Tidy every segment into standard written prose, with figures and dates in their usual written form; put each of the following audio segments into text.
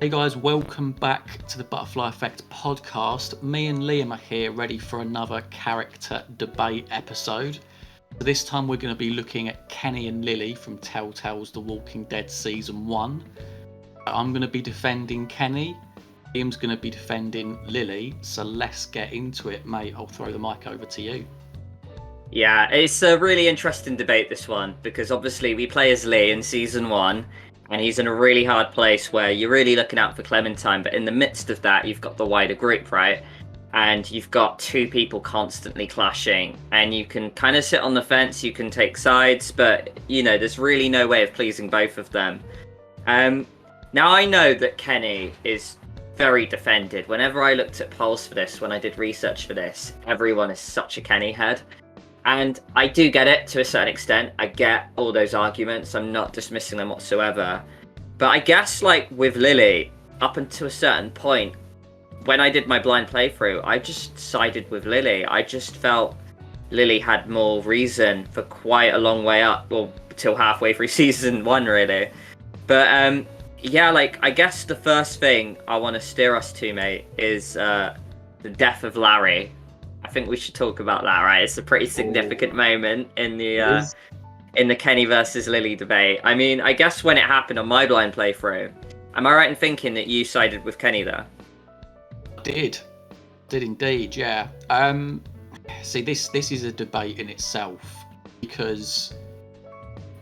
Hey guys, welcome back to the Butterfly Effect podcast. Me and Liam are here ready for another character debate episode. So this time we're going to be looking at Kenny and Lilly from TellTale's The Walking Dead Season 1. I'm going to be defending Kenny, Liam's going to be defending Lilly, so let's get into it, mate. I'll throw the mic over to you. Yeah, it's a really interesting debate, this one, because obviously we play as Lee in Season 1, and he's in a really hard place where you're really looking out for Clementine, but in the midst of that, you've got the wider group, right? And you've got two people constantly clashing, and you can kind of sit on the fence, you can take sides, but, there's really no way of pleasing both of them. Now, I know that Kenny is very defended. Whenever I looked at polls for this, when I did research for this, everyone is such a Kenny head. And I do get it to a certain extent. I get all those arguments. I'm not dismissing them whatsoever. But I guess, with Lilly, up until a certain point, when I did my blind playthrough, I just sided with Lilly. I just felt Lilly had more reason for quite a long way up, well, till halfway through Season 1, really. But, I guess the first thing I want to steer us to, mate, is the death of Larry. I think we should talk about that, right? It's a pretty significant moment in the Kenny versus Lilly debate. I mean, I guess when it happened on my blind playthrough, am I right in thinking that you sided with Kenny there? Did indeed, yeah. See, this is a debate in itself, because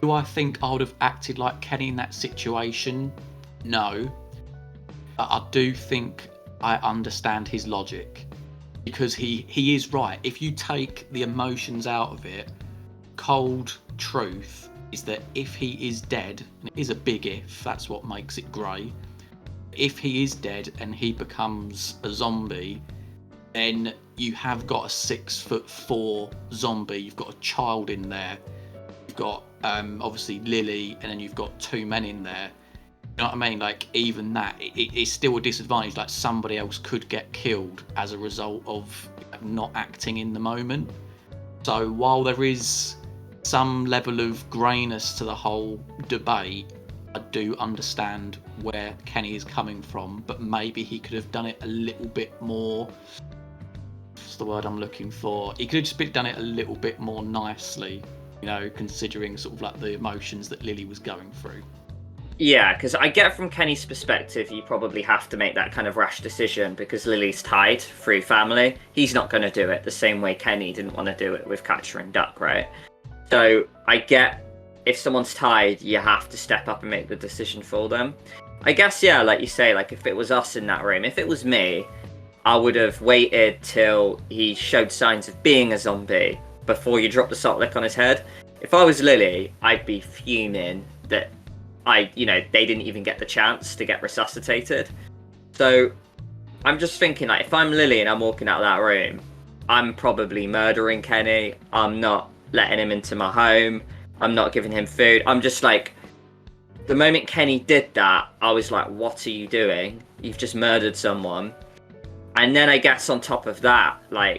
do I think I would have acted like Kenny in that situation? No. But I do think I understand his logic. Because he is right. If you take the emotions out of it, cold truth is that if he is dead, and it is a big if, that's what makes it grey. If he is dead and he becomes a zombie, then you have got a 6'4" zombie. You've got a child in there. You've got obviously Lilly, and then you've got two men in there. You know what I mean? Even that, it's still a disadvantage. Somebody else could get killed as a result of not acting in the moment. So while there is some level of greyness to the whole debate, I do understand where Kenny is coming from, but maybe he could have done it a little bit more. What's the word I'm looking for? He could have just done it a little bit more nicely, considering sort of the emotions that Lilly was going through. Yeah, because I get from Kenny's perspective, you probably have to make that kind of rash decision because Lily's tied through family. He's not going to do it the same way Kenny didn't want to do it with Catcher and Duck, right? So I get if someone's tied, you have to step up and make the decision for them. I guess, yeah, like you say, if it was us in that room, if it was me, I would have waited till he showed signs of being a zombie before you drop the salt lick on his head. If I was Lilly, I'd be fuming that they didn't even get the chance to get resuscitated. So I'm just thinking, if I'm Lilly and I'm walking out of that room, I'm probably murdering Kenny. I'm not letting him into my home. I'm not giving him food. I'm just the moment Kenny did that, I was like, what are you doing? You've just murdered someone. And then I guess on top of that,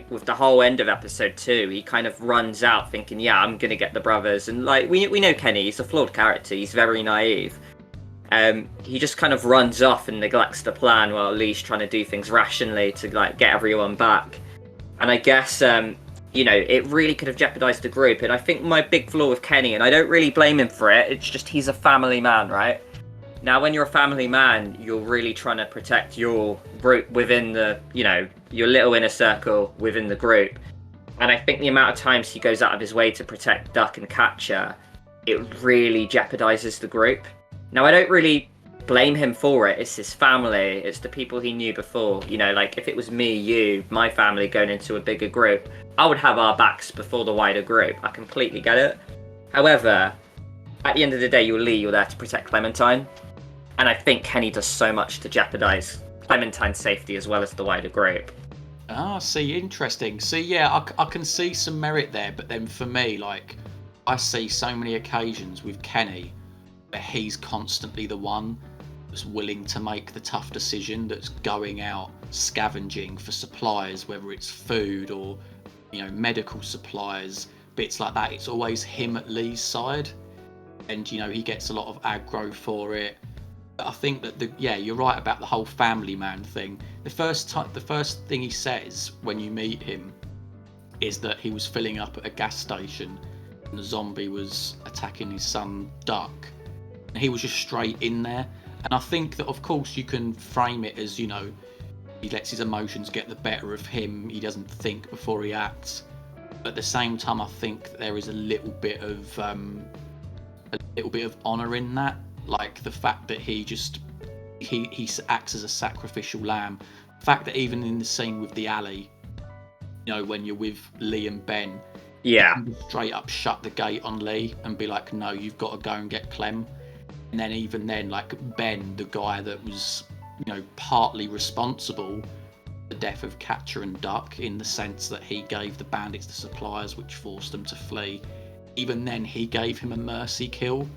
with the whole end of episode 2, he kind of runs out thinking, yeah, I'm going to get the brothers. And we know Kenny, he's a flawed character. He's very naive. He just kind of runs off and neglects the plan while Lee's trying to do things rationally to get everyone back. And I guess, it really could have jeopardized the group. And I think my big flaw with Kenny, and I don't really blame him for it, it's just he's a family man, right? Now, when you're a family man, you're really trying to protect your group within the, your little inner circle within the group. And I think the amount of times he goes out of his way to protect Duck and Catcher, it really jeopardizes the group. Now, I don't really blame him for it. It's his family. It's the people he knew before. If it was me, you, my family going into a bigger group, I would have our backs before the wider group. I completely get it. However, at the end of the day, you're there to protect Clementine. And I think Kenny does so much to jeopardize Clementine's safety as well as the wider group. See, interesting. See, yeah, I can see some merit there, but then for me, I see so many occasions with Kenny where he's constantly the one that's willing to make the tough decision, that's going out scavenging for supplies, whether it's food or, medical supplies, bits like that. It's always him at Lee's side. And, he gets a lot of aggro for it. I think that you're right about the whole family man thing. The first thing he says when you meet him is that he was filling up at a gas station and the zombie was attacking his son Duck. And he was just straight in there. And I think that, of course, you can frame it as, he lets his emotions get the better of him. He doesn't think before he acts. But at the same time, I think that there is a little bit of honour in that. Like the fact that he acts as a sacrificial lamb. The fact that even in the scene with the alley, when you're with Lee and Ben, yeah, you can straight up shut the gate on Lee and be like, no, you've got to go and get Clem. And then even then, like Ben, the guy that was, partly responsible for the death of Catcher and Duck, in the sense that he gave the bandits the supplies which forced them to flee. Even then, he gave him a mercy kill.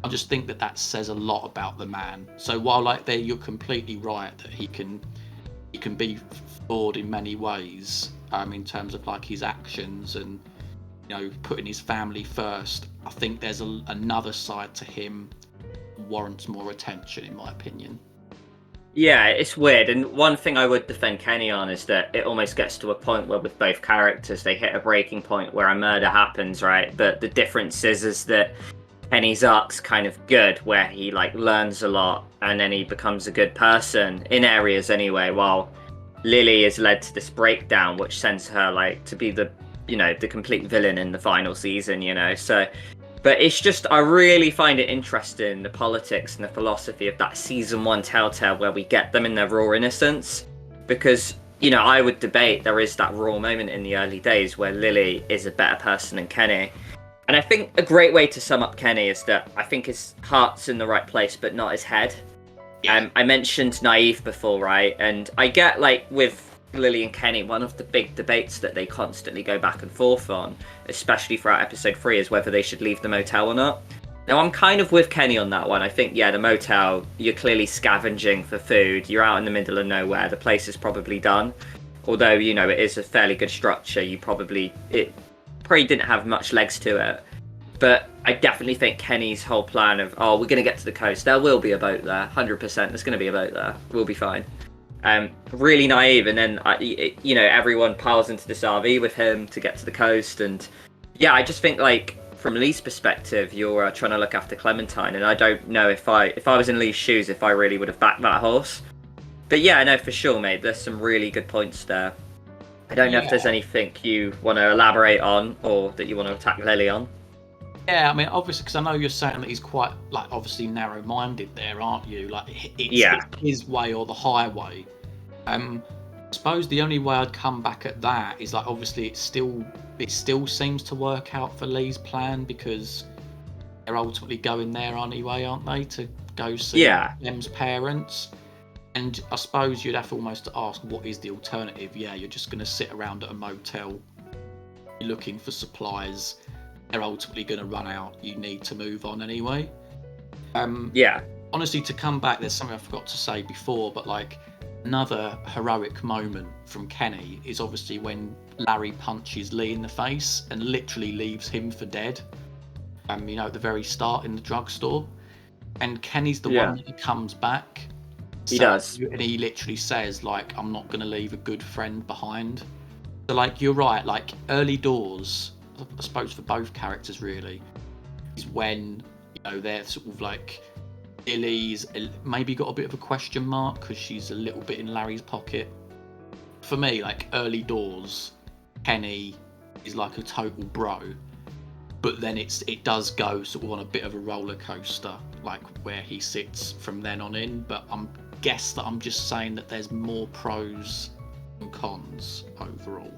I just think that says a lot about the man. So while you're completely right that he can be flawed in many ways, in terms of like his actions and putting his family first, I think there's another side to him that warrants more attention, in my opinion. Yeah, it's weird. And one thing I would defend Kenny on is that it almost gets to a point where with both characters they hit a breaking point where a murder happens, right? But the difference is that Kenny's arc's kind of good, where he learns a lot and then he becomes a good person in areas anyway, while Lilly is led to this breakdown which sends her to be the the complete villain in the final season, so. But it's just, I really find it interesting, the politics and the philosophy of that season 1 TellTale, where we get them in their raw innocence. Because, I would debate there is that raw moment in the early days where Lilly is a better person than Kenny. And I think a great way to sum up Kenny is that I think his heart's in the right place, but not his head. Yeah. I mentioned naive before, right? And I get, with Lilly and Kenny, one of the big debates that they constantly go back and forth on, especially throughout episode 3, is whether they should leave the motel or not. Now, I'm kind of with Kenny on that one. I think, the motel, you're clearly scavenging for food. You're out in the middle of nowhere. The place is probably done. Although, it is a fairly good structure. It probably didn't have much legs to it. But I definitely think Kenny's whole plan of, we're going to get to the coast. There will be a boat there. 100%. There's going to be a boat there. We'll be fine. Really naive, and then everyone piles into this RV with him to get to the coast, and I just think from Lee's perspective, you're trying to look after Clementine, and I don't know if I was in Lee's shoes if I really would have backed that horse. But I know for sure, mate, there's some really good points there. I don't know if there's anything you want to elaborate on or that you want to attack Lilly on. Yeah, I mean, obviously, because I know you're saying that he's quite, obviously narrow-minded there, aren't you? It's his way or the highway. I suppose the only way I'd come back at that is, obviously, it still seems to work out for Lee's plan, because they're ultimately going there anyway, aren't they, to go see Em's parents? And I suppose you'd have to almost ask, what is the alternative? Yeah, you're just going to sit around at a motel, looking for supplies. They're ultimately going to run out. You need to move on anyway. Honestly, to come back, there's something I forgot to say before, but another heroic moment from Kenny is obviously when Larry punches Lee in the face and literally leaves him for dead. At the very start in the drugstore, and Kenny's the one that comes back. He does, and he literally says, I'm not going to leave a good friend behind. So you're right. Early doors, I suppose for both characters really, is when they're sort of Lily's maybe got a bit of a question mark because she's a little bit in Larry's pocket. For me, early doors, Kenny is a total bro, but then it does go sort of on a bit of a roller coaster, where he sits from then on in. But I'm just saying that there's more pros than cons overall.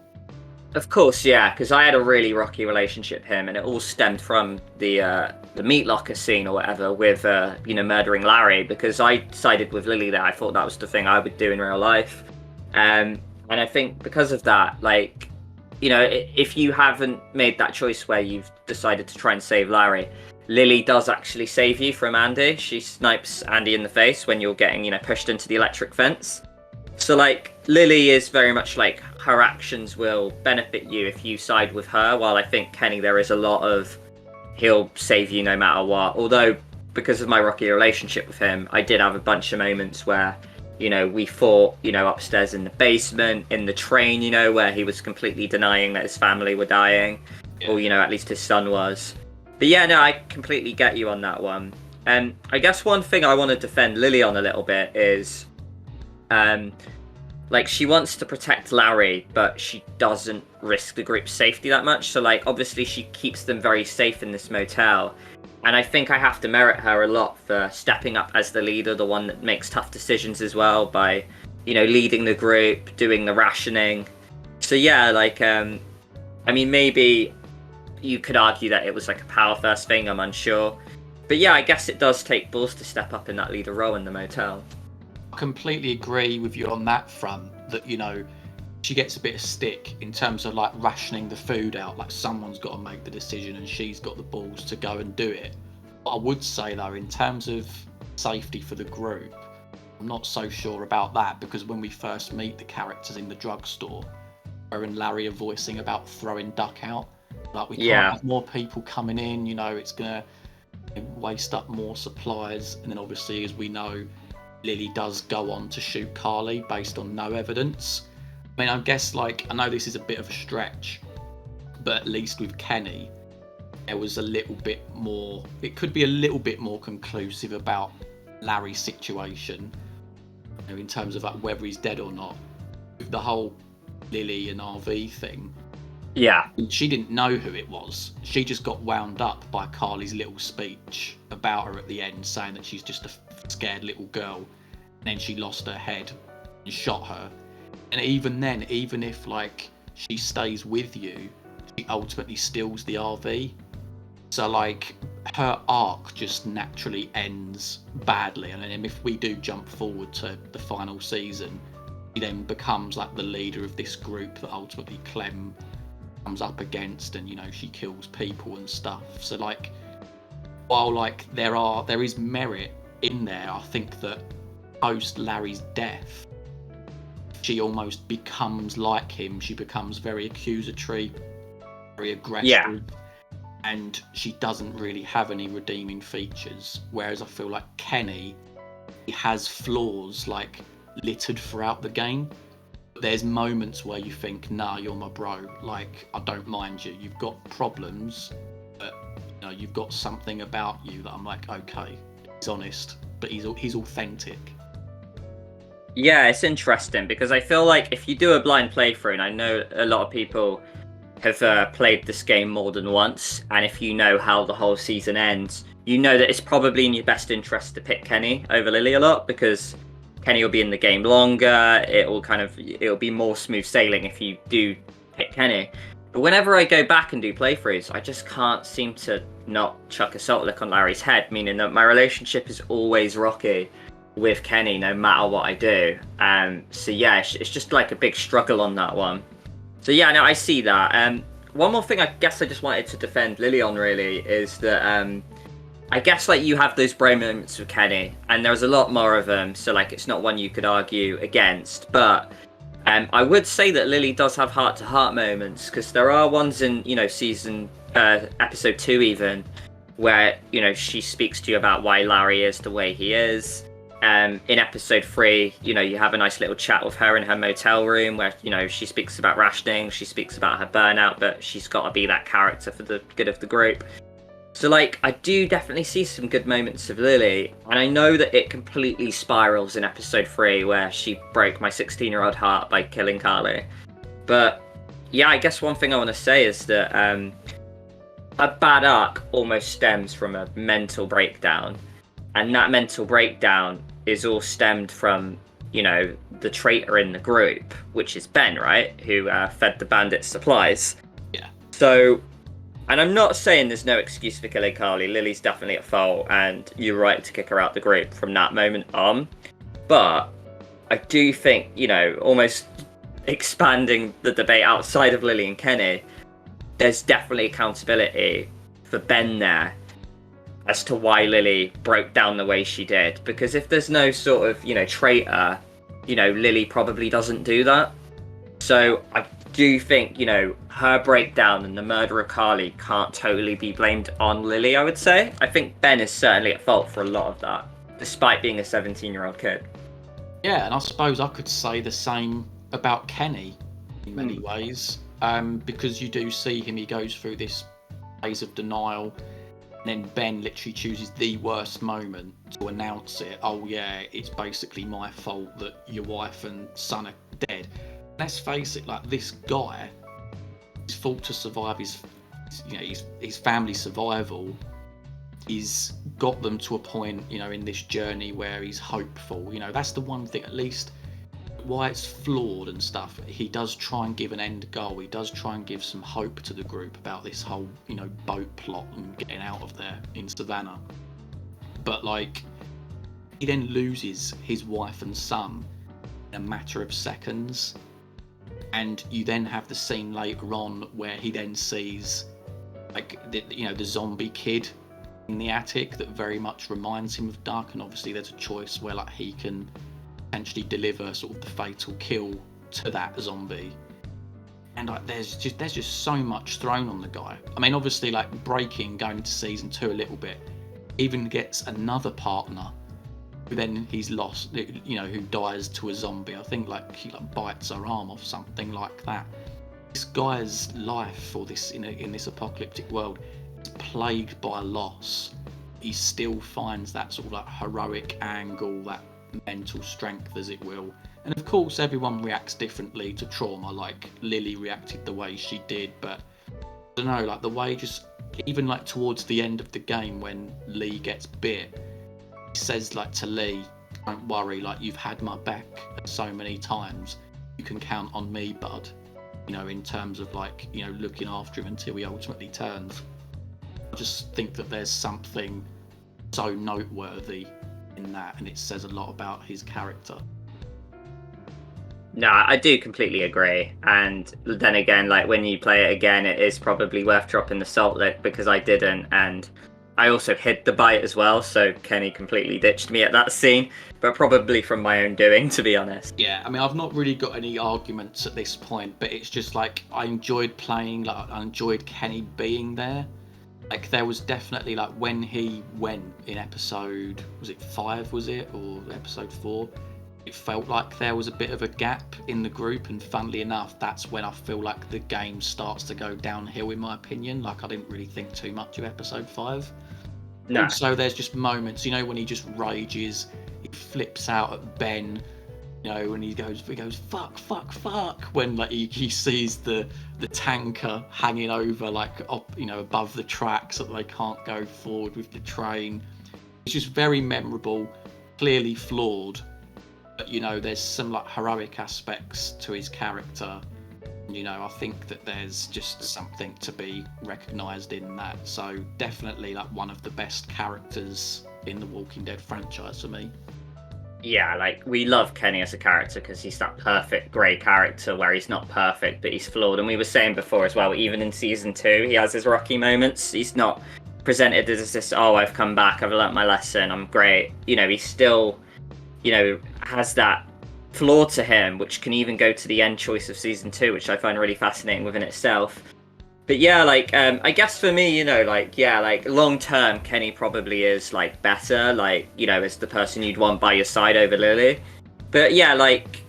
Of course, yeah, because I had a really rocky relationship with him, and it all stemmed from the meat locker scene or whatever with murdering Larry, because I sided with Lilly there. I thought that was the thing I would do in real life, and I think because of that, if you haven't made that choice where you've decided to try and save Larry, Lilly does actually save you from Andy. She snipes Andy in the face when you're getting pushed into the electric fence. So Lilly is very much her actions will benefit you if you side with her, while I think Kenny, there is a lot of he'll save you no matter what. Although because of my rocky relationship with him, I did have a bunch of moments where, we fought, upstairs in the basement, in the train, where he was completely denying that his family were dying, or, at least his son was. But yeah, no, I completely get you on that one. And I guess one thing I want to defend Lilly on a little bit is, she wants to protect Larry, but she doesn't risk the group's safety that much. So, obviously she keeps them very safe in this motel. And I think I have to merit her a lot for stepping up as the leader, the one that makes tough decisions as well, by, leading the group, doing the rationing. So yeah, maybe you could argue that it was a power first thing, I'm unsure. But yeah, I guess it does take balls to step up in that leader role in the motel. I completely agree with you on that front, that, she gets a bit of stick in terms of rationing the food out. Someone's got to make the decision and she's got the balls to go and do it. But I would say though, in terms of safety for the group, I'm not so sure about that, because when we first meet the characters in the drugstore, her and Larry are voicing about throwing Duck out. We can't have more people coming in, it's gonna waste up more supplies. And then obviously, as we know, Lilly does go on to shoot Carly based on no evidence. I guess I know this is a bit of a stretch, but at least with Kenny, there was a little bit more, it could be a little bit more conclusive about Larry's situation, in terms of whether he's dead or not. With the whole Lilly and RV thing, she didn't know who it was. She just got wound up by Carly's little speech about her at the end, saying that she's just a scared little girl, and then she lost her head and shot her. And even then, even if she stays with you, she ultimately steals the RV. So her arc just naturally ends badly. And then if we do jump forward to the final season, she then becomes the leader of this group that ultimately Clem comes up against, and she kills people and stuff. So while there is merit in there, I think that post Larry's death, she almost becomes like him. She becomes very accusatory, very aggressive, and she doesn't really have any redeeming features. Whereas I feel like Kenny, he has flaws littered throughout the game. There's moments where you think, nah, you're my bro. I don't mind you. You've got problems, but you've got something about you that I'm okay, he's honest, but he's authentic. Yeah, it's interesting because I feel like if you do a blind playthrough, and I know a lot of people have played this game more than once, and if you know how the whole season ends, you know that it's probably in your best interest to pick Kenny over Lilly a lot, because Kenny will be in the game longer, it'll be more smooth sailing if you do pick Kenny. But whenever I go back and do playthroughs, I just can't seem to not chuck a salt lick on Larry's head, meaning that my relationship is always rocky with Kenny no matter what I do. So yeah, it's just a big struggle on that one. So yeah, no, I see that. One more thing I guess I just wanted to defend Lilly on really is that I guess you have those bro moments with Kenny, and there's a lot more of them, so it's not one you could argue against. But I would say that Lilly does have heart-to-heart moments, because there are ones in season episode 2 even, where she speaks to you about why Larry is the way he is. In episode 3, you have a nice little chat with her in her motel room where, she speaks about rationing, she speaks about her burnout, but she's got to be that character for the good of the group. So, I do definitely see some good moments of Lilly, and I know that it completely spirals in episode 3 where she broke my 16-year-old heart by killing Carly. But, yeah, I guess one thing I want to say is that a bad arc almost stems from a mental breakdown, and that mental breakdown is all stemmed from, the traitor in the group, which is Ben, right? Who fed the bandits supplies. Yeah. So, and I'm not saying there's no excuse for killing Carly. Lily's definitely at fault, and you're right to kick her out the group from that moment on. But I do think, almost expanding the debate outside of Lilly and Kenny, there's definitely accountability for Ben there as to why Lilly broke down the way she did. Because if there's no sort of, traitor, Lilly probably doesn't do that. So do you think, you know, her breakdown and the murder of Carly can't totally be blamed on Lilly, I would say. I think Ben is certainly at fault for a lot of that, despite being a 17-year-old kid. Yeah, and I suppose I could say the same about Kenny in many ways, because you do see him, he goes through this phase of denial, and then Ben literally chooses the worst moment to announce it. Oh yeah, it's basically my fault that your wife and son are dead. Let's face it, like, this guy, he's fought to survive his family's survival. He's got them to a point, you know, in this journey where he's hopeful. You know, that's the one thing, at least, why it's flawed and stuff. He does try and give an end goal. He does try and give some hope to the group about this whole, you know, boat plot and getting out of there in Savannah. But, like, he then loses his wife and son in a matter of seconds. And you then have the scene later on where he then sees, like, the zombie kid in the attic that very much reminds him of Duck. And obviously there's a choice where, like, he can potentially deliver sort of the fatal kill to that zombie. And, like, there's just so much thrown on the guy. I mean, obviously, like, breaking, going into season 2 a little bit, even gets another partner who then he's lost, you know, who dies to a zombie. I think, like, he, like, bites her arm off, something like that. This guy's life, or this in this apocalyptic world, is plagued by loss. He still finds that sort of, like, heroic angle, that mental strength, as it will. And of course, everyone reacts differently to trauma. Like, Lilly reacted the way she did, but I don't know, like, the way, just even, like, towards the end of the game when Lee gets bit, he says, like, to Lee, don't worry, like, you've had my back so many times, you can count on me, bud. You know, in terms of, like, you know, looking after him until he ultimately turns. I just think that there's something so noteworthy in that, and it says a lot about his character. No, I do completely agree. And then again, like, when you play it again, it is probably worth dropping the salt lick, because I didn't, and I also hid the bite as well, so Kenny completely ditched me at that scene, but probably from my own doing, to be honest. Yeah, I mean, I've not really got any arguments at this point, but it's just, like, I enjoyed playing, like, I enjoyed Kenny being there. Like, there was definitely, like, when he went in episode, was it 5, was it, or episode 4? It felt like there was a bit of a gap in the group, and funnily enough, that's when I feel like the game starts to go downhill, in my opinion. Like, I didn't really think too much of episode 5. No. Also, there's just moments, you know, when he just rages, he flips out at Ben, you know, and he goes fuck, when, like, he sees the tanker hanging over, like, up, you know, above the tracks, so that they can't go forward with the train. It's just very memorable, clearly flawed, but, you know, there's some, like, heroic aspects to his character. You know, I think that there's just something to be recognised in that. So definitely, like, one of the best characters in the Walking Dead franchise for me. Yeah, like, we love Kenny as a character because he's that perfect grey character where he's not perfect, but he's flawed. And we were saying before as well, even in season 2, he has his rocky moments. He's not presented as this, oh, I've come back, I've learnt my lesson, I'm great. You know, he still, you know, has that flaw to him, which can even go to the end choice of season 2, which I find really fascinating within itself. But yeah, like, I guess for me, you know, like, yeah, like, long term, Kenny probably is, like, better, like, you know, as the person you'd want by your side over Lilly. But yeah, like,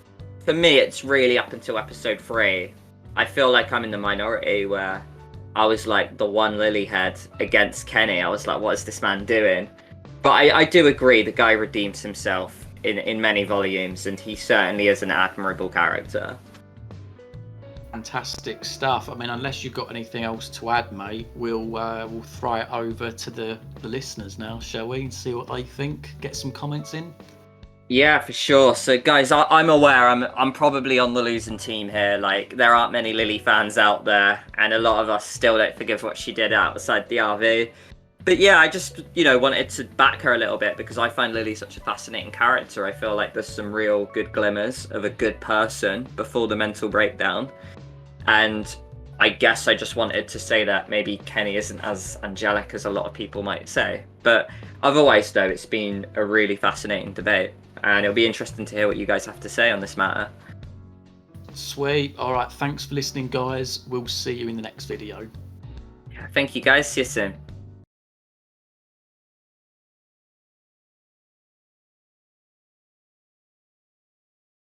for me, it's really up until episode 3. I feel like I'm in the minority where I was, like, the one Lilly head against Kenny. I was like, what is this man doing? But I do agree, the guy redeems himself in many volumes, and he certainly is an admirable character. Fantastic stuff. I mean, unless you've got anything else to add, mate, we'll throw it over to the listeners now, shall we, and see what they think. Get some comments in. Yeah, for sure. So, guys, I'm aware I'm probably on the losing team here. Like, there aren't many Lilly fans out there, and a lot of us still don't forgive what she did outside the RV. But yeah, I just, you know, wanted to back her a little bit because I find Lilly such a fascinating character. I feel like there's some real good glimmers of a good person before the mental breakdown. And I guess I just wanted to say that maybe Kenny isn't as angelic as a lot of people might say. But otherwise, though, it's been a really fascinating debate. And it'll be interesting to hear what you guys have to say on this matter. Sweet. All right. Thanks for listening, guys. We'll see you in the next video. Thank you, guys. See you soon.